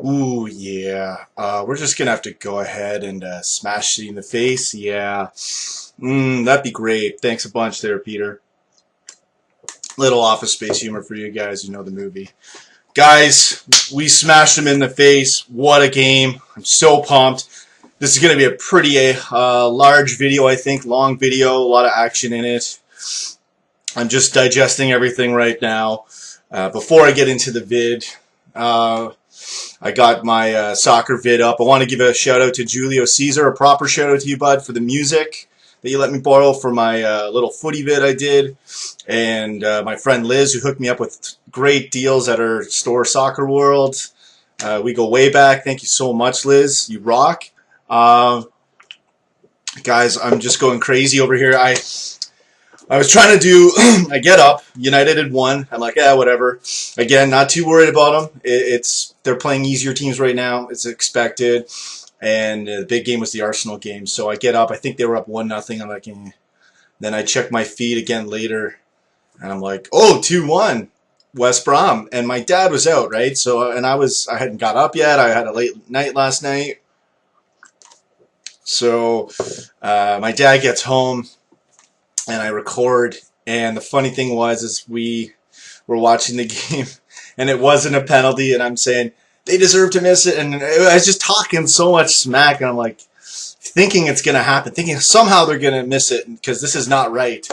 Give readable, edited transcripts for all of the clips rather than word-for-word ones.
Ooh, yeah. We're just gonna have to go ahead and smash it in the face. Yeah. That'd be great. Thanks a bunch there, Peter. Little Office Space humor for you guys who know the movie. Guys, we smashed him in the face. What a game. I'm so pumped. This is going to be a pretty large video, I think. Long video, a lot of action in it. I'm just digesting everything right now. Before I get into the vid, I got my soccer vid up. I want to give a shout out to Julio Cesar, a proper shout out to you, bud, for the music that you let me borrow for my little footy vid I did. And my friend Liz, who hooked me up with great deals at her store, Soccer World. We go way back. Thank you so much, Liz. You rock. Guys, I'm just going crazy over here. I was trying to do, I get up, United had won. I'm like, yeah, whatever. Again, not too worried about them. They're playing easier teams right now. It's expected. And the big game was the Arsenal game. So I get up. I think they were up 1-0. I'm like, eh. Then I check my feed again later. And I'm like, oh, 2-1, West Brom. And my dad was out, right? So, and I hadn't got up yet. I had a late night last night. So my dad gets home and I record. And the funny thing is we were watching the game and it wasn't a penalty. And I'm saying, they deserve to miss it. And I was just talking so much smack. And I'm like, thinking it's going to happen. Thinking somehow they're going to miss it because this is not right.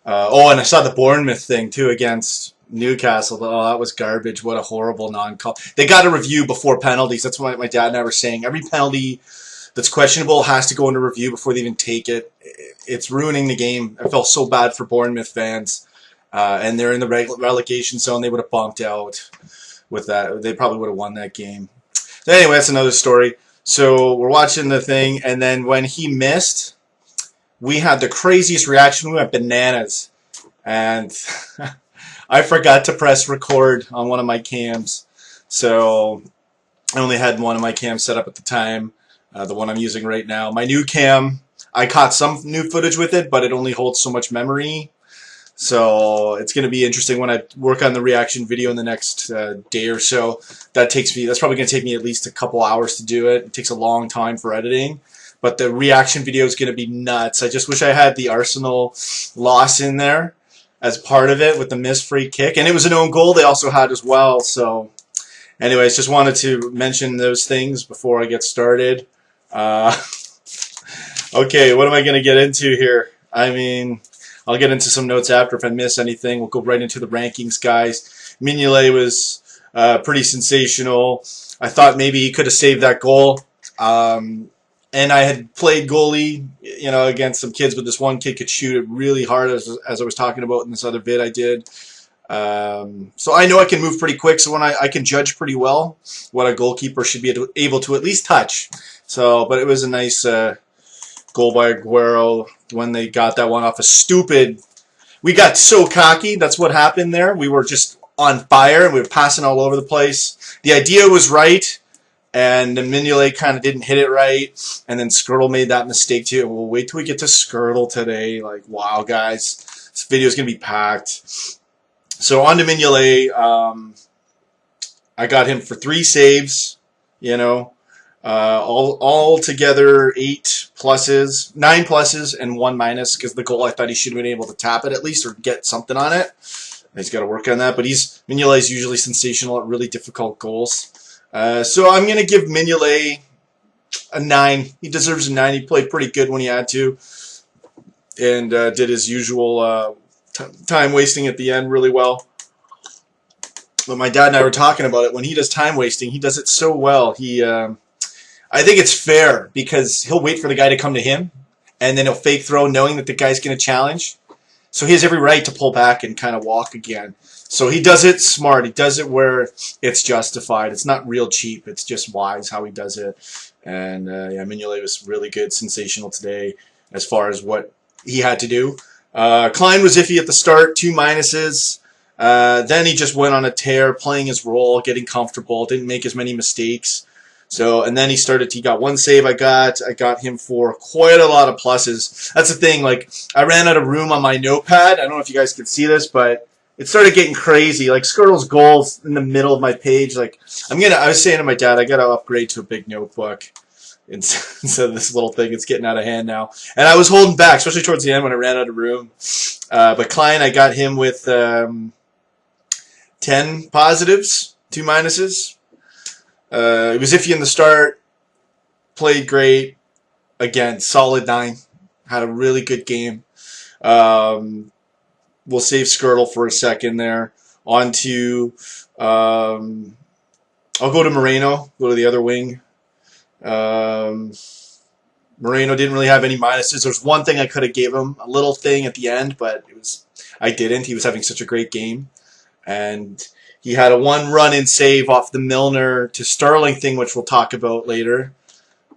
Oh, and I saw the Bournemouth thing, too, against Newcastle. Oh, that was garbage. What a horrible non-call. They got a review before penalties. That's what my dad and I were saying. Every penalty that's questionable has to go into review before they even take it. It's ruining the game. I felt so bad for Bournemouth fans. And they're in the relegation zone. They would have bumped out with that. They probably would have won that game. So anyway, that's another story. So we're watching the thing, and then when he missed, we had the craziest reaction. We went bananas. And I forgot to press record on one of my cams. So I only had one of my cams set up at the time, the one I'm using right now. My new cam, I caught some new footage with it, but it only holds so much memory. So it's going to be interesting when I work on the reaction video in the next day or so. That's probably going to take me at least a couple hours to do it. It takes a long time for editing. But the reaction video is going to be nuts. I just wish I had the Arsenal loss in there as part of it with the missed free kick. And it was an own goal they also had as well. So anyways, just wanted to mention those things before I get started. Okay, what am I going to get into here? I mean, I'll get into some notes after if I miss anything. We'll go right into the rankings, guys. Mignolet was pretty sensational. I thought maybe he could have saved that goal. And I had played goalie, against some kids, but this one kid could shoot it really hard, as I was talking about in this other vid I did. So I know I can move pretty quick, so when I can judge pretty well what a goalkeeper should be able to at least touch. So, but it was a nice goal by Aguero when they got that one off a stupid. We got so cocky. That's what happened there. We were just on fire and we were passing all over the place. The idea was right. And the Mignolet kind of didn't hit it right. And then Skirtle made that mistake too. We'll wait till we get to Skirtle today. Like, wow, guys. This video is going to be packed. So on to Mignolet. I got him for 3 saves. All together 8 pluses. 9 pluses and 1 minus. Because the goal, I thought he should have been able to tap it at least or get something on it. He's got to work on that. But Mignolet is usually sensational at really difficult goals. So I'm going to give Mignolet a 9. He deserves a 9. He played pretty good when he had to. And did his usual time wasting at the end really well. But my dad and I were talking about it. When he does time wasting, he does it so well. I think it's fair because he'll wait for the guy to come to him. And then he'll fake throw knowing that the guy's going to challenge. So he has every right to pull back and kind of walk again. So he does it smart. He does it where it's justified. It's not real cheap. It's just wise how he does it. And Mignolet was really good, sensational today as far as what he had to do. Klein was iffy at the start, 2 minuses. Then he just went on a tear, playing his role, getting comfortable, didn't make as many mistakes. So, and then he got 1 save I got him for quite a lot of pluses. That's the thing, like, I ran out of room on my notepad. I don't know if you guys can see this, but it started getting crazy. Like Skirtle's goals in the middle of my page. Like I was saying to my dad, I gotta upgrade to a big notebook instead of this little thing. It's getting out of hand now. And I was holding back, especially towards the end when I ran out of room. But Klein, I got him with 10 positives, 2 minuses. It was iffy in the start. Played great. Again, solid 9. Had a really good game. We'll save Skirtle for a second there. On to, I'll go to Moreno. Go to the other wing. Moreno didn't really have any minuses. There's one thing I could have gave him, a little thing at the end, but I didn't. He was having such a great game. And he had a 1 run-in save off the Milner to Sterling thing, which we'll talk about later.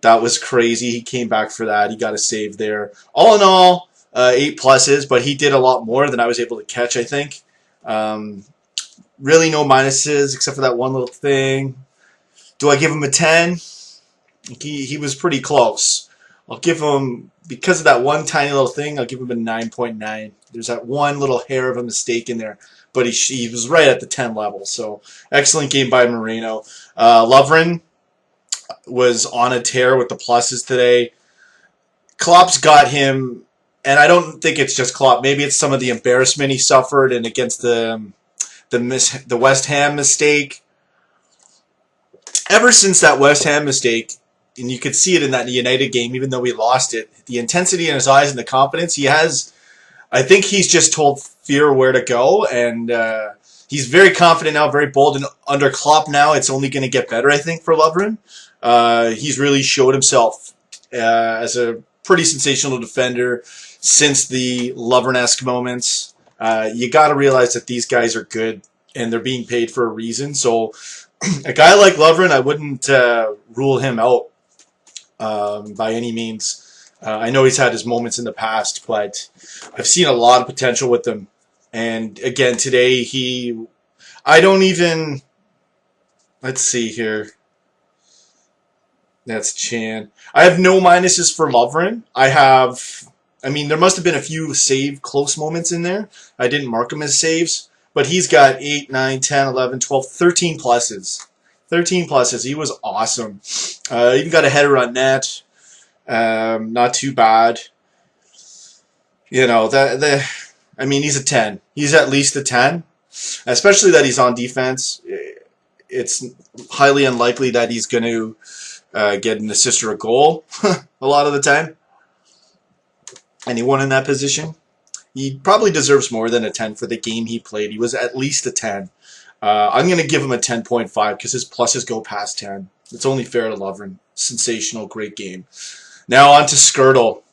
That was crazy. He came back for that. He got a save there. All in all, 8 pluses, but he did a lot more than I was able to catch, I think. Really no minuses except for that one little thing. Do I give him a 10? He was pretty close. I'll give him, because of that one tiny little thing, I'll give him a 9.9. There's that one little hair of a mistake in there, but he was right at the 10 level. So excellent game by Moreno. Lovren was on a tear with the pluses today. Klopp's got him, and I don't think it's just Klopp. Maybe it's some of the embarrassment he suffered and against the West Ham mistake. Ever since that West Ham mistake, and you could see it in that United game, even though we lost it, the intensity in his eyes and the confidence he has, I think he's just told fear where to go, and he's very confident now, very bold, and under Klopp now, it's only going to get better, I think, for Lovren. He's really showed himself as a pretty sensational defender since the Lovren-esque moments. You got to realize that these guys are good, and they're being paid for a reason, so a guy like Lovren, I wouldn't rule him out by any means. I know he's had his moments in the past, but I've seen a lot of potential with him. And again, today let's see here. That's Chan. I have no minuses for Lovren. There must have been a few close moments in there. I didn't mark him as saves. But he's got 8, 9, 10, 11, 12, 13 pluses. 13 pluses. He was awesome. Even got a header on net. Not too bad. He's a 10. He's at least a 10. Especially that he's on defense. It's highly unlikely that he's going to get an assist or a goal a lot of the time. Anyone in that position. He probably deserves more than a 10 for the game he played. He was at least a 10. I'm going to give him a 10.5 because his pluses go past 10. It's only fair to Lovren. Sensational, great game. Now on to Skirtle.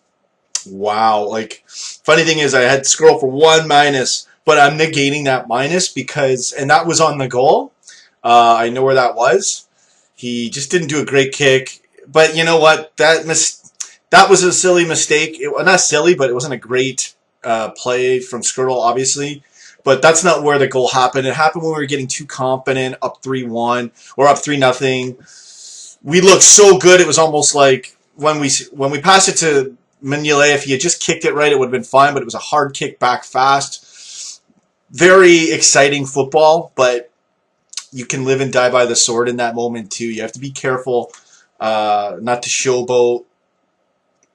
Wow. Funny thing is I had Skirtle for 1 minus, but I'm negating that minus and that was on the goal. I know where that was. He just didn't do a great kick. But you know what? That was a silly mistake. Not silly, but it wasn't a great play from Skirtle, obviously. But that's not where the goal happened. It happened when we were getting too confident, up 3-1 or up 3-0. We looked so good. It was almost like when we passed it to Mignolet, if he had just kicked it right, it would have been fine. But it was a hard kick back fast. Very exciting football, but you can live and die by the sword in that moment too. You have to be careful not to showboat.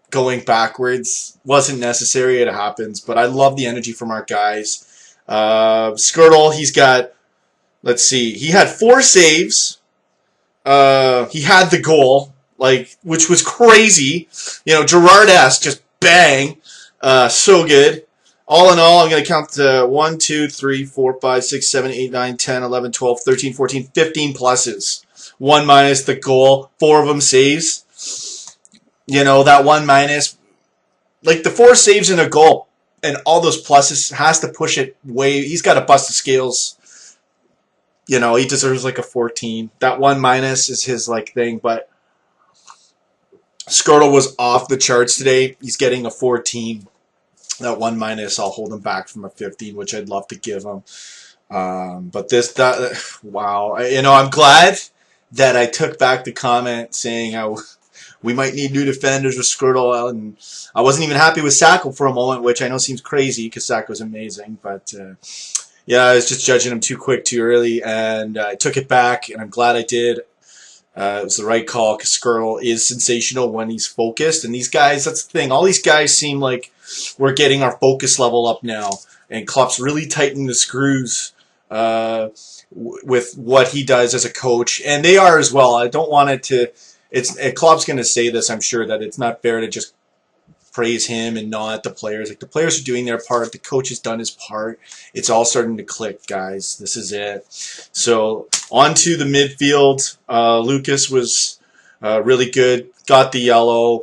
Going backwards wasn't necessary. It happens, but I love the energy from our guys. Skirtle, he's got, let's see, he had 4 saves. He had the goal, which was crazy. Gerrard-esque, just bang. So good. All in all, I'm going to count 1, 2, 3, 4, 5, 6, 7, 8, 9, 10, 11, 12, 13, 14, 15 pluses. 1 minus the goal, 4 of them saves. That 1 minus, the 4 saves and a goal and all those pluses has to push it way. He's got to bust the scales. He deserves a 14. That 1 minus is his thing, but Skirtle was off the charts today. He's getting a 14. That 1 minus, I'll hold him back from a 15, which I'd love to give him. But wow. I'm glad that I took back the comment saying we might need new defenders with Skirtle, and I wasn't even happy with Sacco for a moment, which I know seems crazy because Sacco's amazing. But Yeah, I was just judging him too quick, too early, and I took it back, and I'm glad I did. It was the right call because Skirtle is sensational when he's focused. And these guys, that's the thing. All these guys seem like we're getting our focus level up now. And Klopp's really tightening the screws with what he does as a coach. And they are as well. I don't want it to... Klopp's going to say this, I'm sure, that it's not fair to just praise him and not the players. Like, the players are doing their part. The coach has done his part. It's all starting to click, guys. This is it. So, on to the midfield. Lucas was really good. Got the yellow.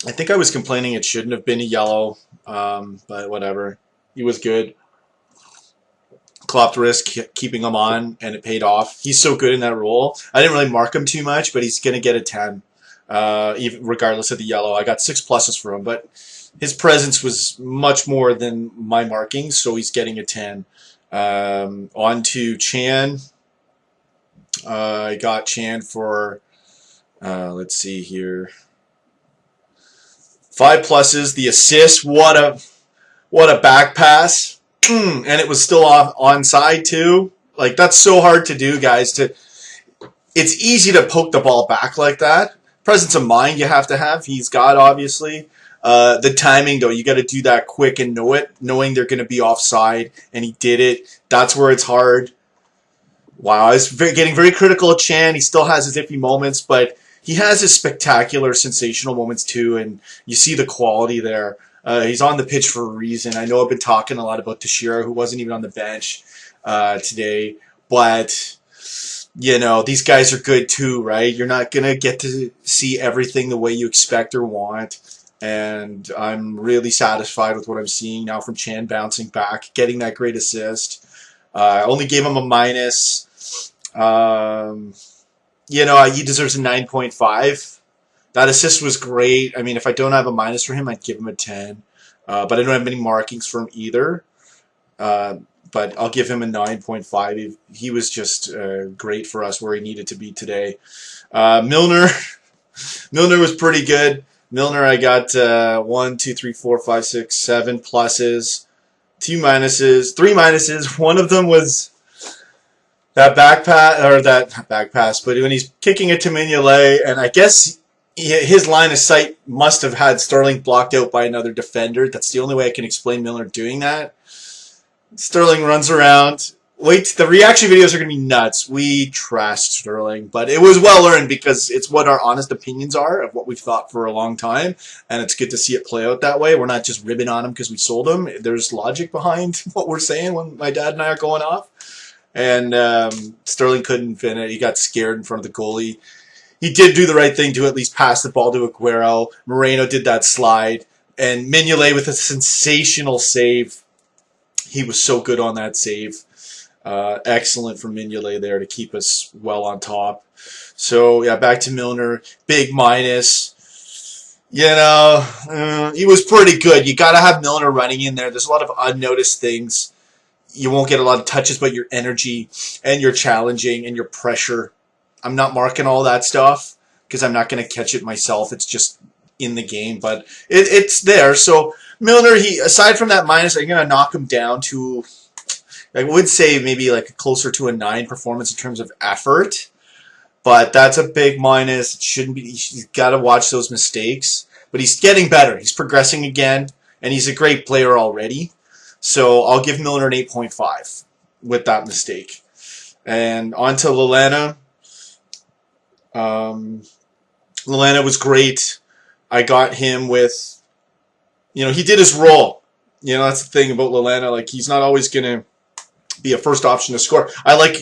I think I was complaining it shouldn't have been a yellow, but whatever. He was good. Klopp risk keeping him on, and it paid off. He's so good in that role. I didn't really mark him too much, but he's going to get a 10. Even regardless of the yellow. I got 6 pluses for him, but his presence was much more than my markings, so he's getting a 10. On to Chan. I got Chan for, let's see here, 5 pluses. The assist, what a back pass. And it was still onside too. Like, that's so hard to do, guys. It's easy to poke the ball back like that. Presence of mind you have to have. He's got, obviously. The timing, though, you got to do that quick and know it, knowing they're going to be offside, and he did it. That's where it's hard. Wow, I was getting very critical of Chan. He still has his iffy moments, but he has his spectacular, sensational moments too, and you see the quality there. He's on the pitch for a reason. I know I've been talking a lot about Teixeira, who wasn't even on the bench today, but you know, these guys are good too, right? You're not going to get to see everything the way you expect or want, and I'm really satisfied with what I'm seeing now from Chan bouncing back, getting that great assist. I only gave him a minus. You know, he deserves a 9.5. That assist was great. I mean, if I don't have a minus for him, I'd give him a 10. But I don't have many markings for him either. But I'll give him a 9.5. He was just great for us where he needed to be today. Milner. Milner was pretty good. Milner, I got 1, 2, 3, 4, 5, 6, 7 pluses. 2 minuses, 3 minuses. One of them was that back pass, but when he's kicking it to Mignolet, and I guess his line of sight must have had Sterling blocked out by another defender. That's the only way I can explain Milner doing that. Sterling runs around. Wait, the reaction videos are going to be nuts. We trashed Sterling, but it was well earned because it's what our honest opinions are of what we've thought for a long time, and it's good to see it play out that way. We're not just ribbing on him because we sold him. There's logic behind what we're saying when my dad and I are going off. And Sterling couldn't finish. He got scared in front of the goalie. He did do the right thing to at least pass the ball to Aguero. Moreno did that slide. And Mignolet with a sensational save. He was so good on that save. Excellent from Mignolet there to keep us well on top. So, yeah, back to Milner. Big minus. You know, he was pretty good. You got to have Milner running in there. There's a lot of unnoticed things. You won't get a lot of touches, but your energy and your challenging and your pressure. I'm not marking all that stuff because I'm not going to catch it myself. It's just in the game, but it's there. So Milner, aside from that minus, I'm going to knock him down to, I would say maybe like closer to a 9 performance in terms of effort, but that's a big minus. It shouldn't be. He's got to watch those mistakes, but he's getting better. He's progressing again, and he's a great player already. So I'll give Milner an 8.5 with that mistake. And on to Lallana. Lallana was great. I got him with, you know, he did his role. You know, that's the thing about Lallana. Like, he's not always going to be a first option to score. I like,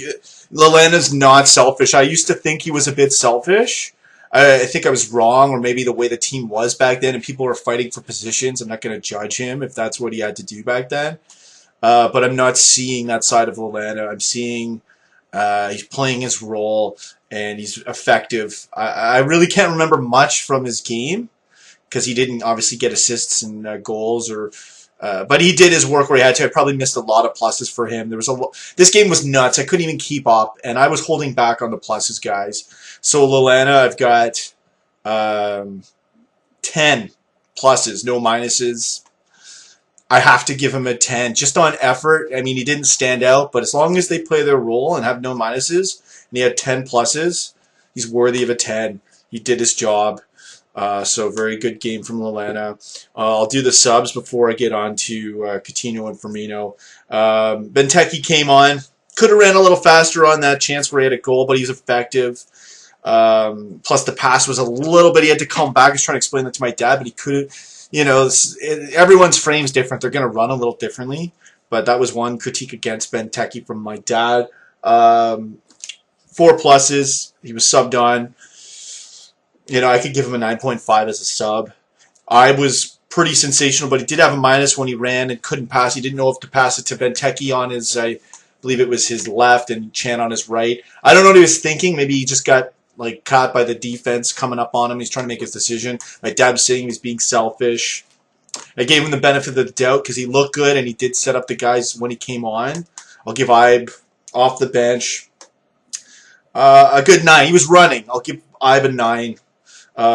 Lallana's not selfish. I used to think he was a bit selfish. I think I was wrong, or maybe the way the team was back then and people were fighting for positions. I'm not going to judge him if that's what he had to do back then. But I'm not seeing that side of Lallana. I'm seeing he's playing his role and he's effective. I really can't remember much from his game because he didn't obviously get assists and goals, but he did his work where he had to. I probably missed a lot of pluses for him. This game was nuts. I couldn't even keep up, and I was holding back on the pluses, guys. So Lallana, I've got 10 pluses, no minuses. I have to give him a 10 just on effort. I mean, he didn't stand out, but as long as they play their role and have no minuses, and he had 10 pluses, he's worthy of a 10. He did his job. So very good game from Lallana. I'll do the subs before I get on to Coutinho and Firmino. Benteke came on. Could have ran a little faster on that chance where he had a goal, but he was effective. Plus the pass was a little bit, he had to come back. I was trying to explain that to my dad, but he couldn't. You know, everyone's frame's different. They're going to run a little differently. But that was one critique against Benteke from my dad. 4 pluses. He was subbed on. You know, I could give him a 9.5 as a sub. I was pretty sensational, but he did have a minus when he ran and couldn't pass. He didn't know if to pass it to Benteke on his, I believe it was his left, and Chan on his right. I don't know what he was thinking. Maybe he just got like caught by the defense coming up on him. He's trying to make his decision. My dad was saying he was being selfish. I gave him the benefit of the doubt because he looked good and he did set up the guys when he came on. I'll give Ibe off the bench a good 9. He was running. I'll give Ibe a 9.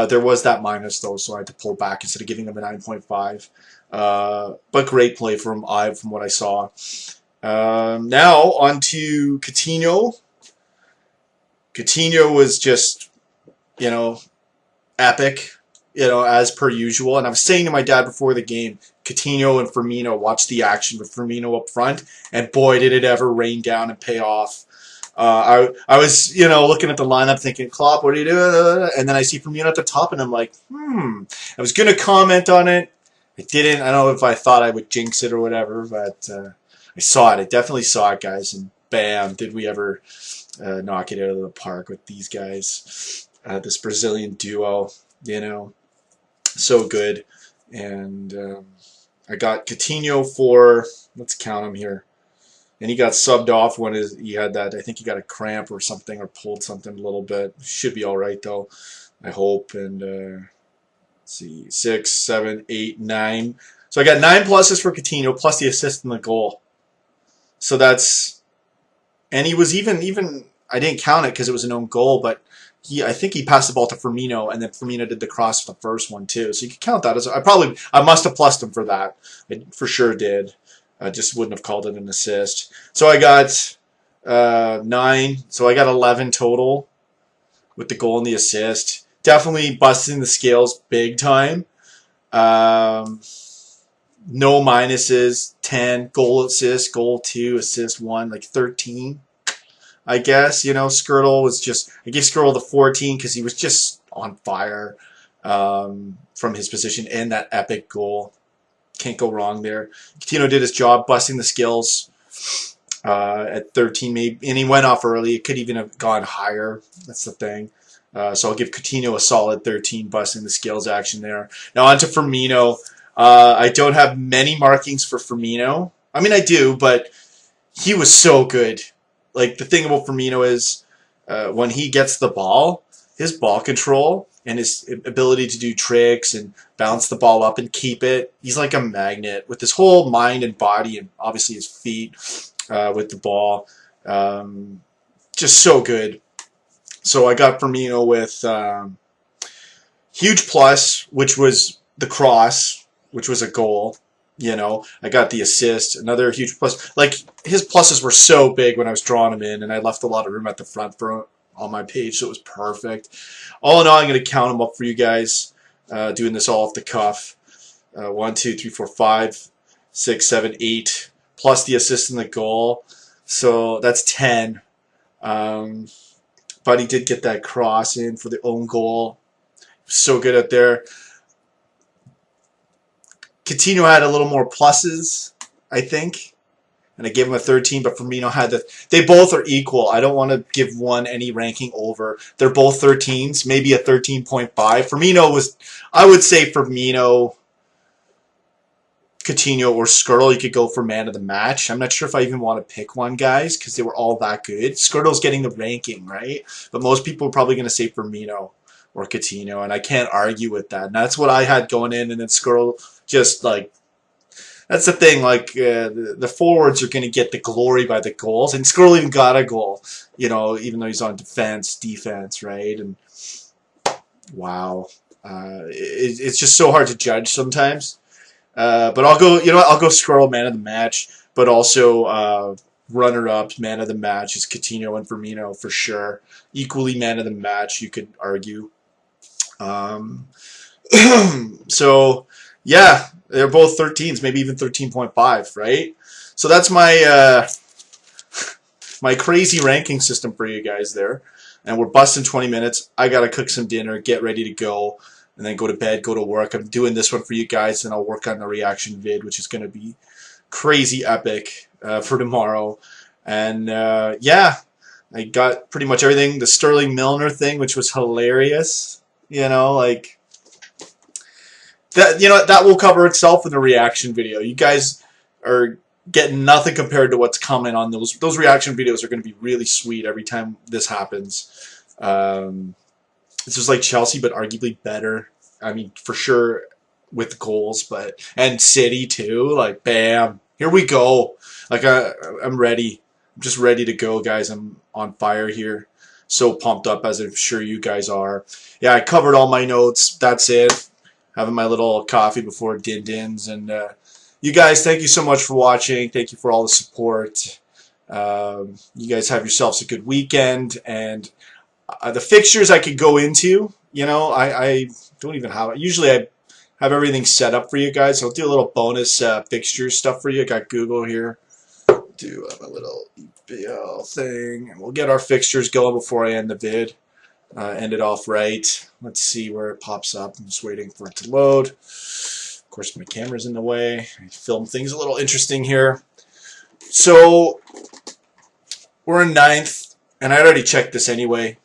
There was that minus though, so I had to pull back instead of giving him a 9.5. But great play from Ibe from what I saw. Now on to Coutinho. Coutinho was just, you know, epic, you know, as per usual. And I was saying to my dad before the game, Coutinho and Firmino, watch the action with Firmino up front. And boy, did it ever rain down and pay off. I was, you know, looking at the lineup thinking, Klopp, what are you doing? And then I see Firmino at the top and I'm like, I was going to comment on it. I didn't. I don't know if I thought I would jinx it or whatever, but I saw it. I definitely saw it, guys. And bam, did we ever knock it out of the park with these guys. This Brazilian duo, you know, so good. And I got Coutinho for, let's count him here. And he got subbed off when he had that, I think he got a cramp or something or pulled something a little bit. Should be all right, though, I hope. And let's see, 6, 7, 8, 9. So I got 9 pluses for Coutinho plus the assist and the goal. So that's, and he was even I didn't count it because it was an own goal, but I think he passed the ball to Firmino, and then Firmino did the cross for the first one too. So you could count that as I must have plussed him for that. I for sure did. I just wouldn't have called it an assist. So I got 9. So I got 11 total with the goal and the assist. Definitely busting the scales big time. No minuses. 10 goal assist, goal 2, assist 1, like 13. I guess, you know, Skirtle was just, I gave Skirtle the 14 because he was just on fire from his position and that epic goal. Can't go wrong there. Coutinho did his job, busting the skills at 13 maybe, and he went off early. It could even have gone higher. That's the thing. So I'll give Coutinho a solid 13, busting the skills action there. Now on to Firmino. I don't have many markings for Firmino. I mean, I do, but he was so good. Like, the thing about Firmino is when he gets the ball, his ball control and his ability to do tricks and bounce the ball up and keep it, he's like a magnet with his whole mind and body and obviously his feet with the ball. Just so good. So I got Firmino with huge plus, which was the cross, which was a goal. You know, I got the assist, another huge plus. Like, his pluses were so big when I was drawing him in, and I left a lot of room at the front for on my page, so it was perfect. All in all, I'm going to count them up for you guys, doing this all off the cuff. 1, 2, 3, 4, 5, 6, 7, 8, plus the assist and the goal. So that's 10. But he did get that cross in for the own goal. So good out there. Coutinho had a little more pluses, I think. And I gave him a 13, but Firmino had the... They both are equal. I don't want to give one any ranking over. They're both 13s, maybe a 13.5. Firmino was... I would say Firmino, Coutinho, or Skirtle, you could go for man of the match. I'm not sure if I even want to pick one, guys, because they were all that good. Skirtle's getting the ranking, right? But most people are probably going to say Firmino or Coutinho, and I can't argue with that. And that's what I had going in, and then Skirtle just, like... That's the thing, like, the forwards are going to get the glory by the goals, and Skirtle even got a goal, you know, even though he's on defense, right? And, wow. It's just so hard to judge sometimes. But I'll go. You know what? I'll go Squirrel man of the match, but also runner-up man of the match is Coutinho and Firmino for sure. Equally man of the match, you could argue. Um, so yeah, they're both 13s, maybe even 13.5, right? So that's my crazy ranking system for you guys there. And we're busting 20 minutes. I gotta cook some dinner, get ready to go, and then go to bed, go to work. I'm doing this one for you guys, and I'll work on the reaction vid, which is gonna be crazy epic for tomorrow. And yeah, I got pretty much everything. The Sterling Milner thing, which was hilarious. You know, like that. You know that will cover itself in the reaction video. You guys are getting nothing compared to what's coming on those reaction videos. Are going to be really sweet every time this happens. It's just like Chelsea, but arguably better. I mean, for sure with goals, but and City too. Like, bam, here we go. Like I'm ready. I'm just ready to go, guys. I'm on fire here. So pumped up, as I'm sure you guys are. Yeah, I covered all my notes. That's it. Having my little coffee before din-dins. And you guys, thank you so much for watching. Thank you for all the support. You guys have yourselves a good weekend. And the fixtures I could go into, you know, I don't even have it. Usually I have everything set up for you guys. So I'll do a little bonus fixture stuff for you. I got Google here. Do a little EPL thing, and we'll get our fixtures going before I end the vid. End it off right. Let's see where it pops up. I'm just waiting for it to load. Of course, my camera's in the way. I film things a little interesting here. So we're in 9th, and I already checked this anyway.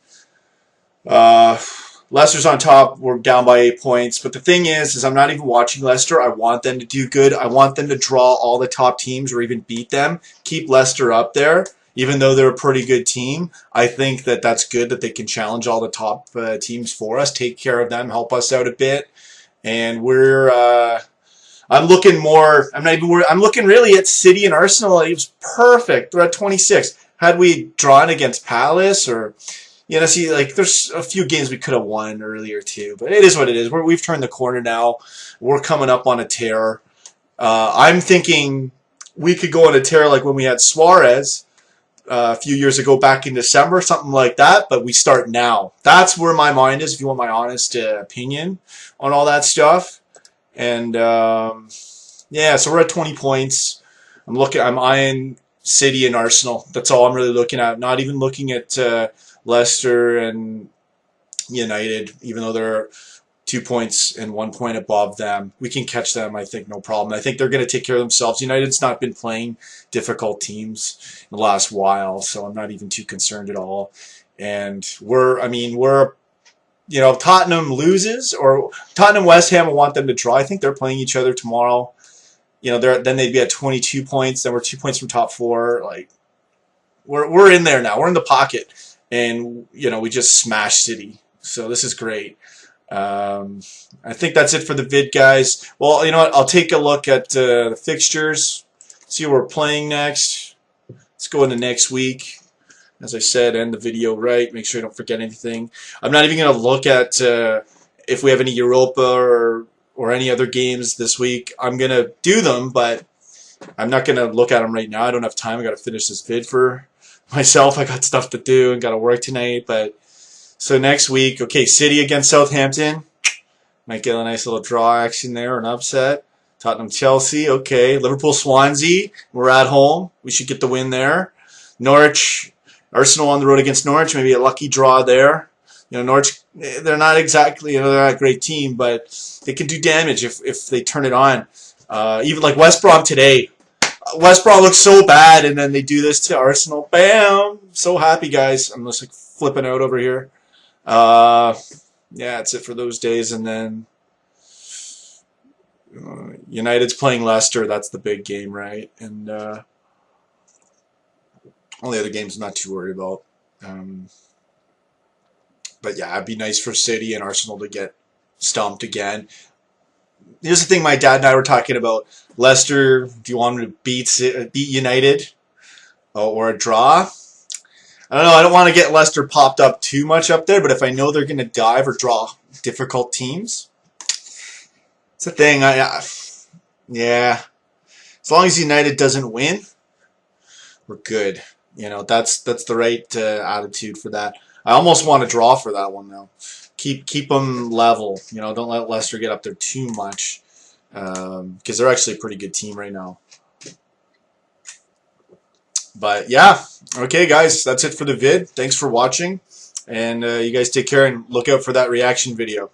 Leicester's on top. We're down by 8 points. But the thing is I'm not even watching Leicester. I want them to do good. I want them to draw all the top teams or even beat them. Keep Leicester up there. Even though they're a pretty good team, I think that that's good that they can challenge all the top teams for us, take care of them, help us out a bit. And I'm looking more, I'm looking really at City and Arsenal. It was perfect. They're at 26. Had we drawn against Palace or... You know, see, like, there's a few games we could have won earlier, too. But it is what it is. We've turned the corner now. We're coming up on a tear. I'm thinking we could go on a tear like when we had Suarez a few years ago back in December, something like that. But we start now. That's where my mind is, if you want my honest opinion on all that stuff. And, yeah, so we're at 20 points. I'm eyeing City and Arsenal. That's all I'm really looking at. Not even looking at... Leicester and United, even though they're 2 points and 1 point above them, we can catch them, I think, no problem. I think they're going to take care of themselves. United's not been playing difficult teams in the last while, so I'm not even too concerned at all. And you know, Tottenham loses, or Tottenham West Ham, I want them to draw. I think they're playing each other tomorrow. You know, then they'd be at 22 points. Then we're 2 points from top 4. Like, we're in there now. We're in the pocket. And, you know, we just smashed City. So this is great. I think that's it for the vid, guys. Well, you know what? I'll take a look at the fixtures, see what we're playing next. Let's go into next week. As I said, end the video right. Make sure I don't forget anything. I'm not even going to look at if we have any Europa or any other games this week. I'm going to do them, but I'm not going to look at them right now. I don't have time. I got to finish this vid for myself. I got stuff to do and got to work tonight. But so next week, okay, City against Southampton. Might get a nice little draw action there, an upset. Tottenham Chelsea, okay. Liverpool Swansea, we're at home. We should get the win there. Norwich, Arsenal on the road against Norwich, maybe a lucky draw there. You know, Norwich, they're not exactly, you know, they're not a great team, but they can do damage if they turn it on. Even like West Brom today. West Brom looks so bad, and then they do this to Arsenal. Bam! So happy, guys. I'm just like flipping out over here. Yeah, that's it for those days. And then United's playing Leicester. That's the big game, right? And all the other games I'm not too worried about. But yeah, it'd be nice for City and Arsenal to get stomped again. Here's the thing my dad and I were talking about. Leicester, do you want them to beat United or a draw? I don't know. I don't want to get Leicester popped up too much up there, but if I know they're going to dive or draw difficult teams, it's a thing. Yeah. As long as United doesn't win, we're good. You know, that's the right attitude for that. I almost want to draw for that one though. Keep them level. You know, don't let Leicester get up there too much because they're actually a pretty good team right now. But yeah, okay, guys, that's it for the vid. Thanks for watching, and you guys take care and look out for that reaction video.